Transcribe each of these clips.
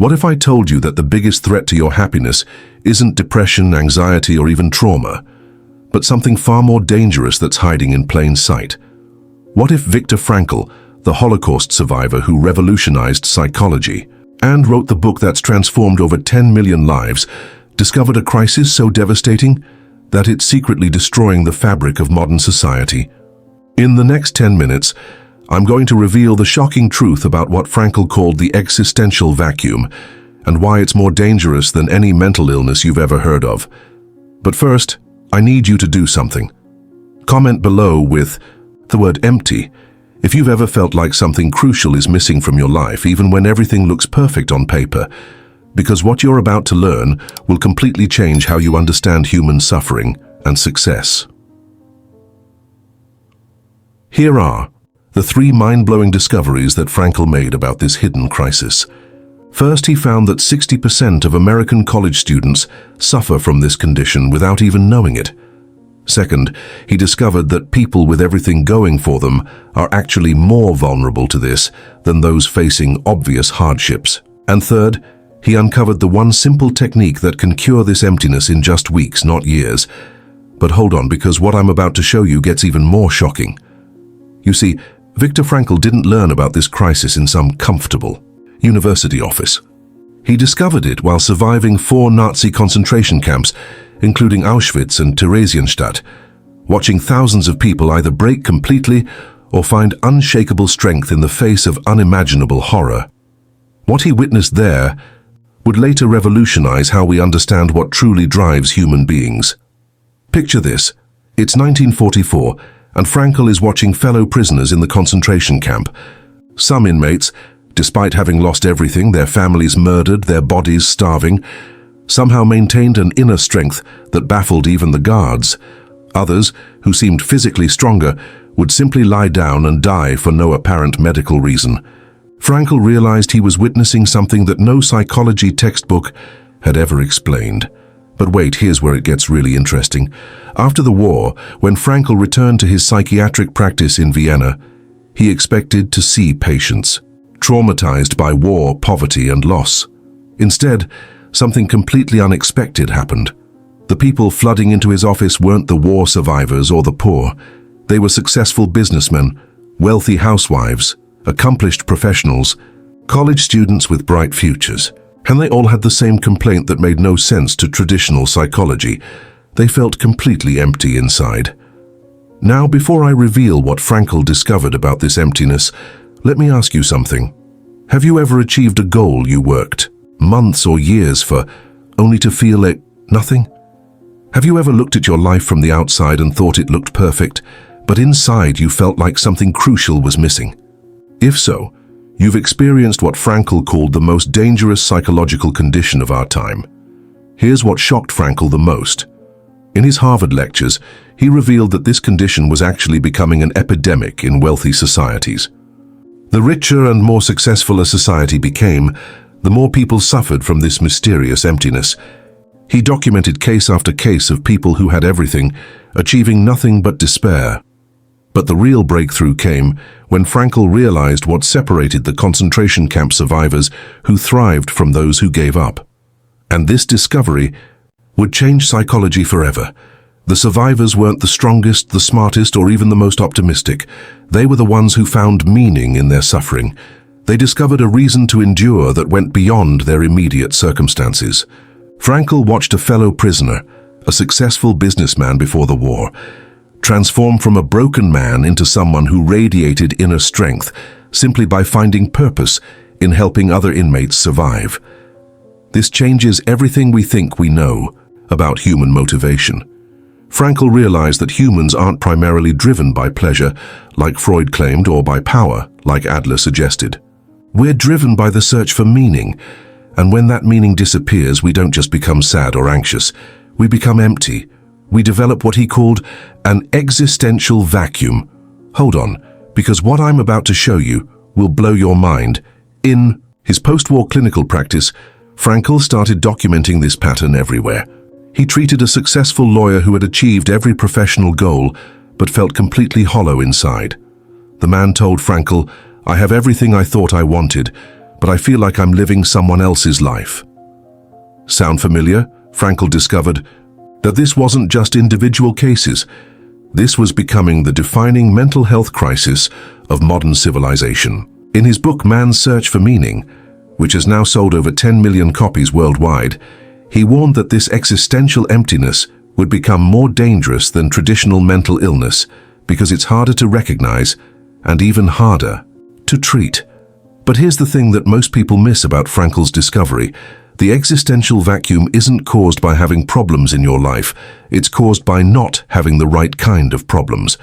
What if I told you that the biggest threat to your happiness isn't depression, anxiety, or even trauma, but something far more dangerous that's hiding in plain sight? What if Viktor Frankl, the Holocaust survivor who revolutionized psychology and wrote the book that's transformed over 10 million lives, discovered a crisis so devastating that it's secretly destroying the fabric of modern society? In the next 10 minutes, I'm going to reveal the shocking truth about what Frankl called the existential vacuum and why it's more dangerous than any mental illness you've ever heard of. But first, I need you to do something. Comment below with the word empty if you've ever felt like something crucial is missing from your life, even when everything looks perfect on paper, because what you're about to learn will completely change how you understand human suffering and success. Here are the 3 mind-blowing discoveries that Frankl made about this hidden crisis. First, he found that 60% of American college students suffer from this condition without even knowing it. Second, he discovered that people with everything going for them are actually more vulnerable to this than those facing obvious hardships. And third, he uncovered the one simple technique that can cure this emptiness in just weeks, not years. But hold on, because what I'm about to show you gets even more shocking. You see, Viktor Frankl didn't learn about this crisis in some comfortable university office. He discovered it while surviving 4 Nazi concentration camps, including Auschwitz and Theresienstadt, watching thousands of people either break completely or find unshakable strength in the face of unimaginable horror. What he witnessed there would later revolutionize how we understand what truly drives human beings. Picture this. It's 1944, and Frankl is watching fellow prisoners in the concentration camp. Some inmates, despite having lost everything, their families murdered, their bodies starving, somehow maintained an inner strength that baffled even the guards. Others, who seemed physically stronger, would simply lie down and die for no apparent medical reason. Frankl realized he was witnessing something that no psychology textbook had ever explained. But wait, here's where it gets really interesting. After the war, when Frankl returned to his psychiatric practice in Vienna, he expected to see patients traumatized by war, poverty, and loss. Instead, something completely unexpected happened. The people flooding into his office weren't the war survivors or the poor. They were successful businessmen, wealthy housewives, accomplished professionals, college students with bright futures. And they all had the same complaint that made no sense to traditional psychology. They felt completely empty inside. Now, before I reveal what Frankl discovered about this emptiness, let me ask you something. Have you ever achieved a goal you worked months or years for, only to feel it nothing? Have you ever looked at your life from the outside and thought it looked perfect, but inside you felt like something crucial was missing? If so, you've experienced what Frankl called the most dangerous psychological condition of our time. Here's what shocked Frankl the most. In his Harvard lectures, he revealed that this condition was actually becoming an epidemic in wealthy societies. The richer and more successful a society became, the more people suffered from this mysterious emptiness. He documented case after case of people who had everything, achieving nothing but despair. But the real breakthrough came when Frankl realized what separated the concentration camp survivors who thrived from those who gave up. And this discovery would change psychology forever. The survivors weren't the strongest, the smartest, or even the most optimistic. They were the ones who found meaning in their suffering. They discovered a reason to endure that went beyond their immediate circumstances. Frankl watched a fellow prisoner, a successful businessman before the war, transform from a broken man into someone who radiated inner strength simply by finding purpose in helping other inmates survive. This changes everything we think we know about human motivation. Frankl realized that humans aren't primarily driven by pleasure, like Freud claimed, or by power, like Adler suggested. We're driven by the search for meaning, and when that meaning disappears, we don't just become sad or anxious. We become empty. We develop what he called an existential vacuum. Hold on, because what I'm about to show you will blow your mind. In his post-war clinical practice, Frankl started documenting this pattern everywhere. He treated a successful lawyer who had achieved every professional goal, but felt completely hollow inside. The man told Frankl, "I have everything I thought I wanted, but I feel like I'm living someone else's life. Sound familiar? Frankl discovered that this wasn't just individual cases. This was becoming the defining mental health crisis of modern civilization. In his book Man's Search for Meaning, which has now sold over 10 million copies worldwide, he warned that this existential emptiness would become more dangerous than traditional mental illness because it's harder to recognize and even harder to treat. But here's the thing that most people miss about Frankl's discovery. The existential vacuum isn't caused by having problems in your life. It's caused by not having the right kind of problems.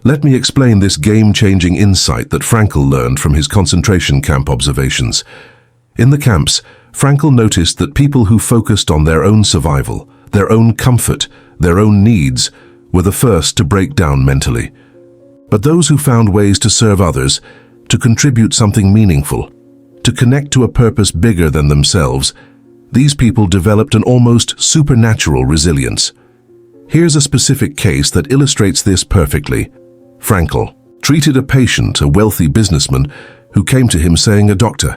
Let me explain this game-changing insight that Frankl learned from his concentration camp observations. In the camps, Frankl noticed that people who focused on their own survival, their own comfort, their own needs, were the first to break down mentally. But those who found ways to serve others, to contribute something meaningful, to connect to a purpose bigger than themselves, these people developed an almost supernatural resilience. Here's a specific case that illustrates this perfectly. Frankl treated a patient, a wealthy businessman, who came to him saying, "Doctor,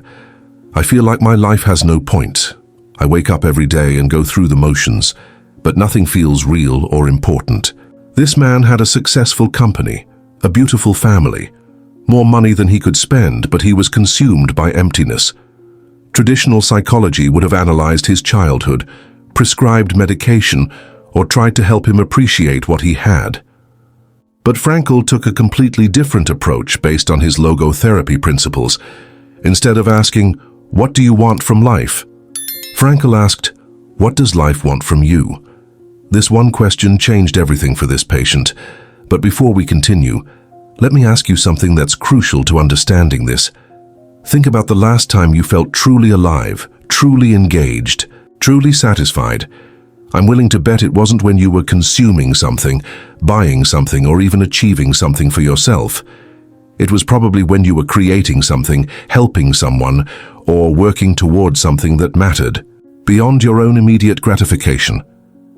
I feel like my life has no point. I wake up every day and go through the motions, but nothing feels real or important." This man had a successful company, a beautiful family, more money than he could spend, but he was consumed by emptiness. Traditional psychology would have analyzed his childhood, prescribed medication, or tried to help him appreciate what he had. But Frankl took a completely different approach based on his logotherapy principles. Instead of asking, "What do you want from life?" Frankl asked, "What does life want from you?" This one question changed everything for this patient. But before we continue, let me ask you something that's crucial to understanding this. Think about the last time you felt truly alive, truly engaged, truly satisfied. I'm willing to bet it wasn't when you were consuming something, buying something, or even achieving something for yourself. It was probably when you were creating something, helping someone, or working towards something that mattered, beyond your own immediate gratification.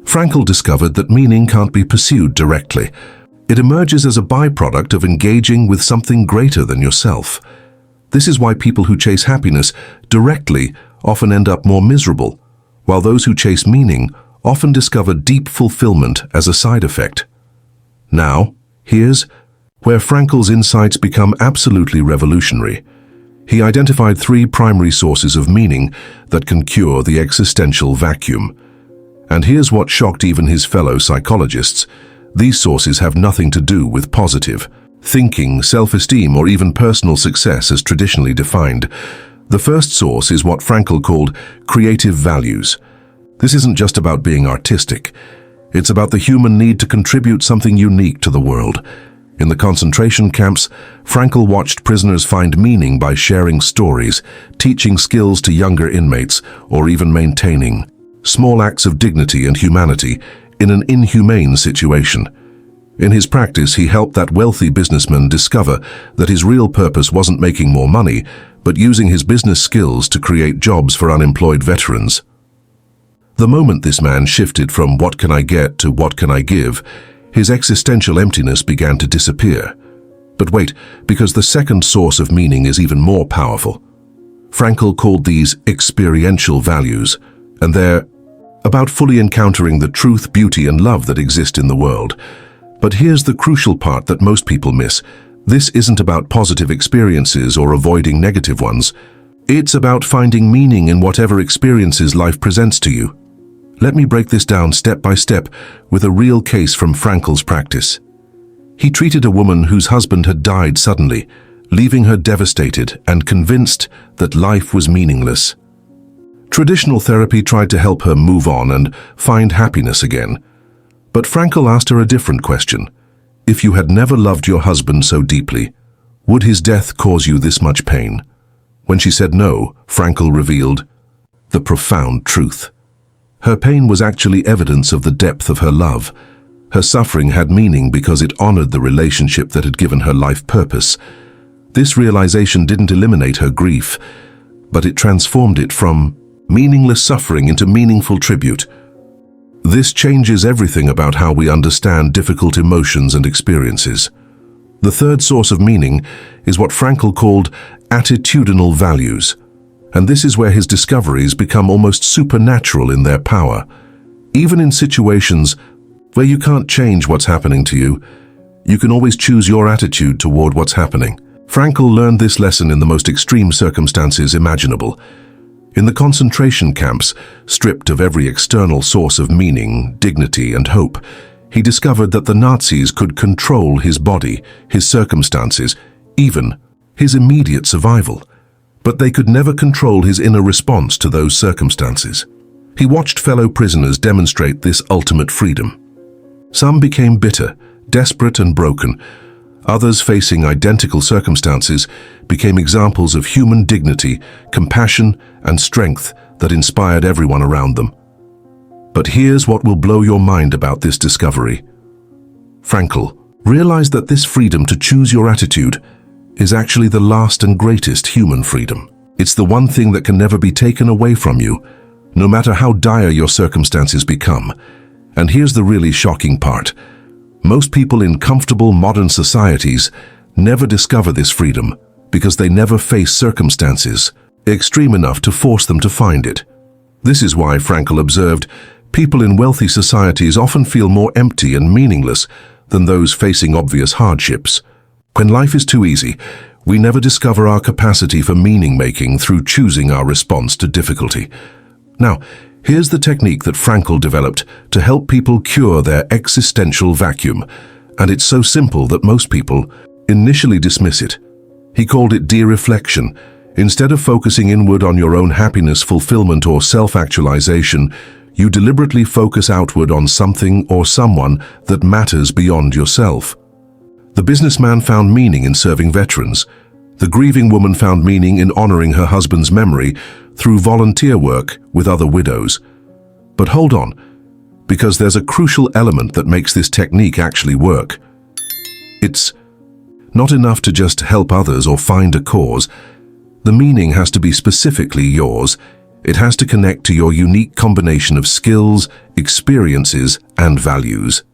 Frankl discovered that meaning can't be pursued directly. It emerges as a byproduct of engaging with something greater than yourself. This is why people who chase happiness directly often end up more miserable, while those who chase meaning often discover deep fulfillment as a side effect. Now, here's where Frankl's insights become absolutely revolutionary. He identified 3 primary sources of meaning that can cure the existential vacuum. And here's what shocked even his fellow psychologists. These sources have nothing to do with positive thinking, self-esteem, or even personal success as traditionally defined. The first source is what Frankl called creative values. This isn't just about being artistic. It's about the human need to contribute something unique to the world. In the concentration camps, Frankl watched prisoners find meaning by sharing stories, teaching skills to younger inmates, or even maintaining small acts of dignity and humanity in an inhumane situation. In his practice, he helped that wealthy businessman discover that his real purpose wasn't making more money, but using his business skills to create jobs for unemployed veterans. The moment this man shifted from "what can I get" to "what can I give," his existential emptiness began to disappear. But wait, because the second source of meaning is even more powerful. Frankl called these experiential values, and they're about fully encountering the truth, beauty, and love that exist in the world. But here's the crucial part that most people miss. This isn't about positive experiences or avoiding negative ones. It's about finding meaning in whatever experiences life presents to you. Let me break this down step by step with a real case from Frankl's practice. He treated a woman whose husband had died suddenly, leaving her devastated and convinced that life was meaningless. Traditional therapy tried to help her move on and find happiness again. But Frankl asked her a different question. If you had never loved your husband so deeply, would his death cause you this much pain? When she said no, Frankl revealed the profound truth. Her pain was actually evidence of the depth of her love. Her suffering had meaning because it honored the relationship that had given her life purpose. This realization didn't eliminate her grief, but it transformed it from meaningless suffering into meaningful tribute. This changes everything about how we understand difficult emotions and experiences. The third source of meaning is what Frankl called attitudinal values. And this is where his discoveries become almost supernatural in their power. Even in situations where you can't change what's happening to you, you can always choose your attitude toward what's happening. Frankl learned this lesson in the most extreme circumstances imaginable. In the concentration camps, stripped of every external source of meaning, dignity, and hope, he discovered that the Nazis could control his body, his circumstances, even his immediate survival. But they could never control his inner response to those circumstances. He watched fellow prisoners demonstrate this ultimate freedom. Some became bitter, desperate, and broken. Others, facing identical circumstances, became examples of human dignity, compassion, and strength that inspired everyone around them. But here's what will blow your mind about this discovery. Frankl realized that this freedom to choose your attitude is actually the last and greatest human freedom. It's the one thing that can never be taken away from you, no matter how dire your circumstances become. And here's the really shocking part. Most people in comfortable modern societies never discover this freedom because they never face circumstances extreme enough to force them to find it. This is why, Frankl observed, people in wealthy societies often feel more empty and meaningless than those facing obvious hardships. When life is too easy, we never discover our capacity for meaning-making through choosing our response to difficulty. Now, here's the technique that Frankl developed to help people cure their existential vacuum, and it's so simple that most people initially dismiss it. He called it de-reflection. Instead of focusing inward on your own happiness, fulfillment, or self-actualization, you deliberately focus outward on something or someone that matters beyond yourself. The businessman found meaning in serving veterans. The grieving woman found meaning in honoring her husband's memory through volunteer work with other widows. But hold on, because there's a crucial element that makes this technique actually work. It's not enough to just help others or find a cause. The meaning has to be specifically yours. It has to connect to your unique combination of skills, experiences, and values.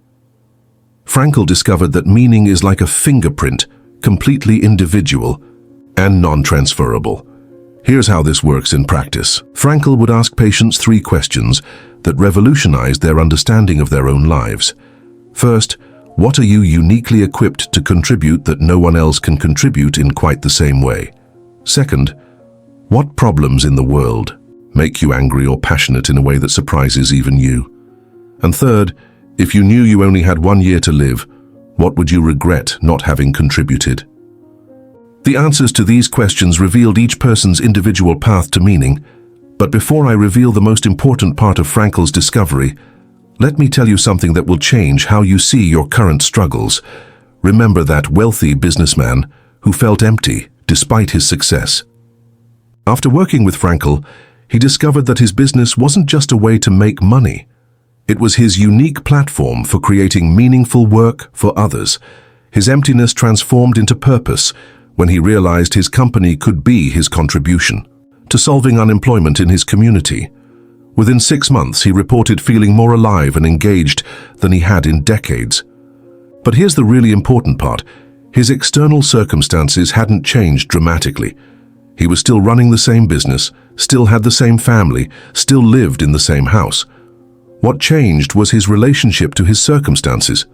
Frankl discovered that meaning is like a fingerprint, completely individual and non-transferable. Here's how this works in practice. Frankl would ask patients 3 questions that revolutionized their understanding of their own lives. First, what are you uniquely equipped to contribute that no one else can contribute in quite the same way? Second, what problems in the world make you angry or passionate in a way that surprises even you? And third, if you knew you only had 1 year to live, what would you regret not having contributed? The answers to these questions revealed each person's individual path to meaning. But before I reveal the most important part of Frankl's discovery, let me tell you something that will change how you see your current struggles. Remember that wealthy businessman who felt empty despite his success. After working with Frankl, he discovered that his business wasn't just a way to make money. It was his unique platform for creating meaningful work for others. His emptiness transformed into purpose when he realized his company could be his contribution to solving unemployment in his community. Within 6 months, he reported feeling more alive and engaged than he had in decades. But here's the really important part. His external circumstances hadn't changed dramatically. He was still running the same business, still had the same family, still lived in the same house. What changed was his relationship to his circumstances.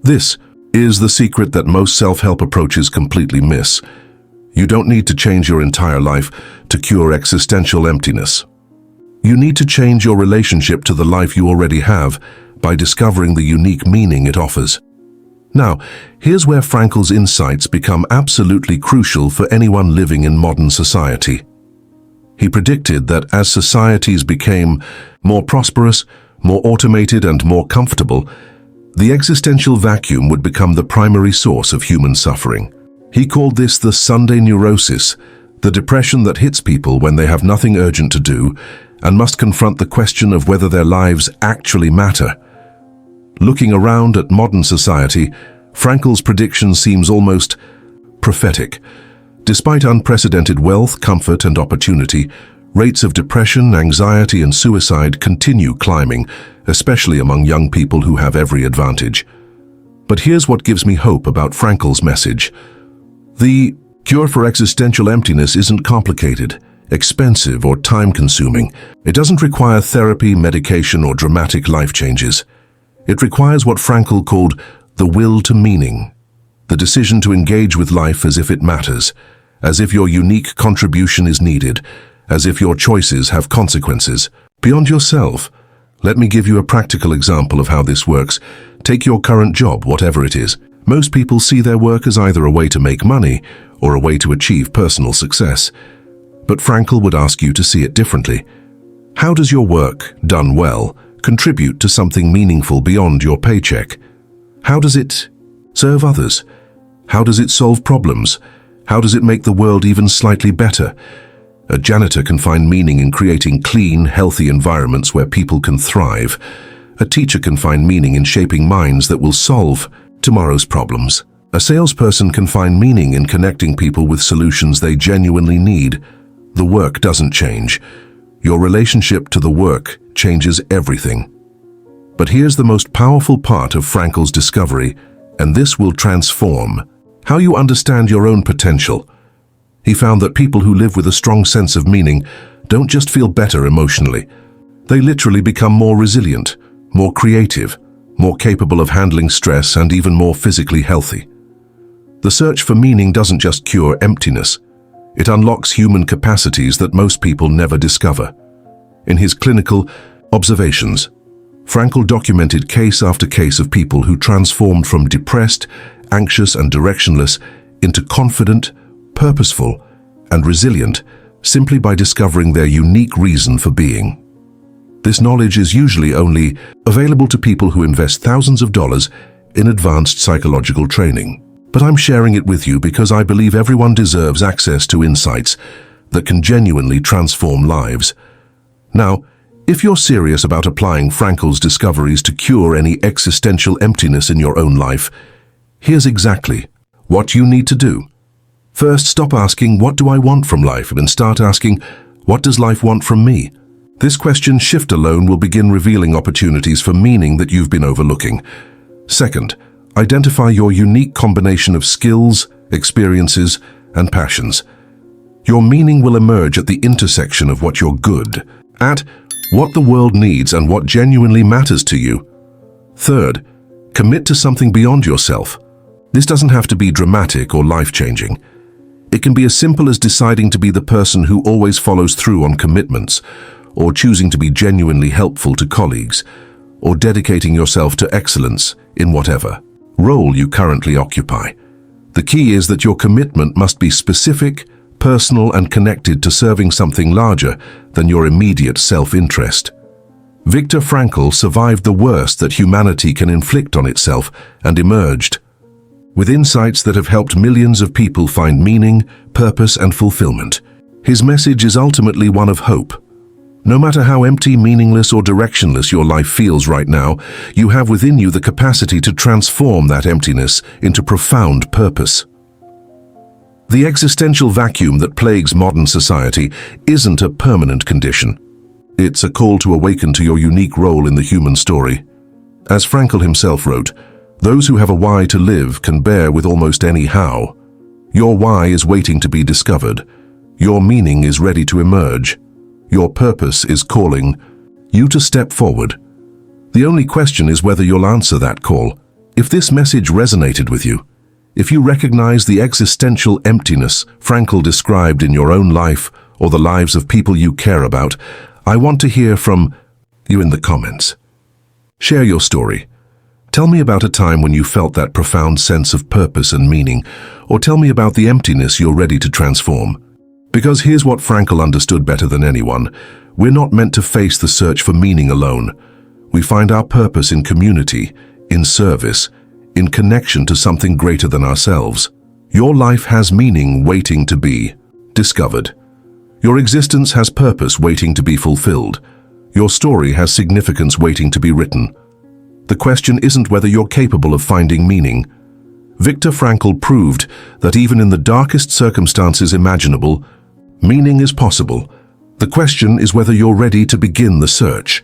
This is the secret that most self-help approaches completely miss. You don't need to change your entire life to cure existential emptiness. You need to change your relationship to the life you already have by discovering the unique meaning it offers. Now, here's where Frankl's insights become absolutely crucial for anyone living in modern society. He predicted that as societies became more prosperous, more automated, and more comfortable, the existential vacuum would become the primary source of human suffering. He called this the Sunday neurosis, the depression that hits people when they have nothing urgent to do and must confront the question of whether their lives actually matter. Looking around at modern society, Frankl's prediction seems almost prophetic. Despite unprecedented wealth, comfort, and opportunity, rates of depression, anxiety, and suicide continue climbing, especially among young people who have every advantage. But here's what gives me hope about Frankl's message. The cure for existential emptiness isn't complicated. expensive, or time-consuming. It doesn't require therapy, medication, or dramatic life changes. It requires what Frankl called the will to meaning, the decision to engage with life as if it matters, as if your unique contribution is needed, as if your choices have consequences. Beyond yourself, let me give you a practical example of how this works. Take your current job, whatever it is. Most people see their work as either a way to make money or a way to achieve personal success. But Frankl would ask you to see it differently. How does your work, done well, contribute to something meaningful beyond your paycheck? How does it serve others? How does it solve problems? How does it make the world even slightly better? A janitor can find meaning in creating clean, healthy environments where people can thrive. A teacher can find meaning in shaping minds that will solve tomorrow's problems. A salesperson can find meaning in connecting people with solutions they genuinely need. The work doesn't change. Your relationship to the work changes everything. But here's the most powerful part of Frankl's discovery, and this will transform how you understand your own potential. He found that people who live with a strong sense of meaning don't just feel better emotionally. They literally become more resilient, more creative, more capable of handling stress, and even more physically healthy. The search for meaning doesn't just cure emptiness. It unlocks human capacities that most people never discover. In his clinical observations, Frankl documented case after case of people who transformed from depressed, anxious, and directionless into confident, purposeful, and resilient simply by discovering their unique reason for being. This knowledge is usually only available to people who invest thousands of dollars in advanced psychological training. But I'm sharing it with you because I believe everyone deserves access to insights that can genuinely transform lives. Now, if you're serious about applying Frankl's discoveries to cure any existential emptiness in your own life, here's exactly what you need to do. First, stop asking, "What do I want from life?" and start asking, "What does life want from me?" This question shift alone will begin revealing opportunities for meaning that you've been overlooking. Second, identify your unique combination of skills, experiences, and passions. Your meaning will emerge at the intersection of what you're good at, what the world needs, and what genuinely matters to you. Third, commit to something beyond yourself. This doesn't have to be dramatic or life-changing. It can be as simple as deciding to be the person who always follows through on commitments, or choosing to be genuinely helpful to colleagues, or dedicating yourself to excellence in whatever role you currently occupy. The key is that your commitment must be specific, personal, and connected to serving something larger than your immediate self-interest. Viktor Frankl survived the worst that humanity can inflict on itself and emerged with insights that have helped millions of people find meaning, purpose, and fulfillment. His message is ultimately one of hope. No matter how empty, meaningless, or directionless your life feels right now, you have within you the capacity to transform that emptiness into profound purpose. The existential vacuum that plagues modern society isn't a permanent condition. It's a call to awaken to your unique role in the human story. As Frankl himself wrote, "Those who have a why to live can bear with almost any how." Your why is waiting to be discovered. Your meaning is ready to emerge. Your purpose is calling you to step forward. The only question is whether you'll answer that call. If this message resonated with you, if you recognize the existential emptiness Frankl described in your own life or the lives of people you care about, I want to hear from you in the comments. Share your story. Tell me about a time when you felt that profound sense of purpose and meaning, or tell me about the emptiness you're ready to transform. Because here's what Frankl understood better than anyone. We're not meant to face the search for meaning alone. We find our purpose in community, in service, in connection to something greater than ourselves. Your life has meaning waiting to be discovered. Your existence has purpose waiting to be fulfilled. Your story has significance waiting to be written. The question isn't whether you're capable of finding meaning. Viktor Frankl proved that even in the darkest circumstances imaginable, meaning is possible. The question is whether you're ready to begin the search.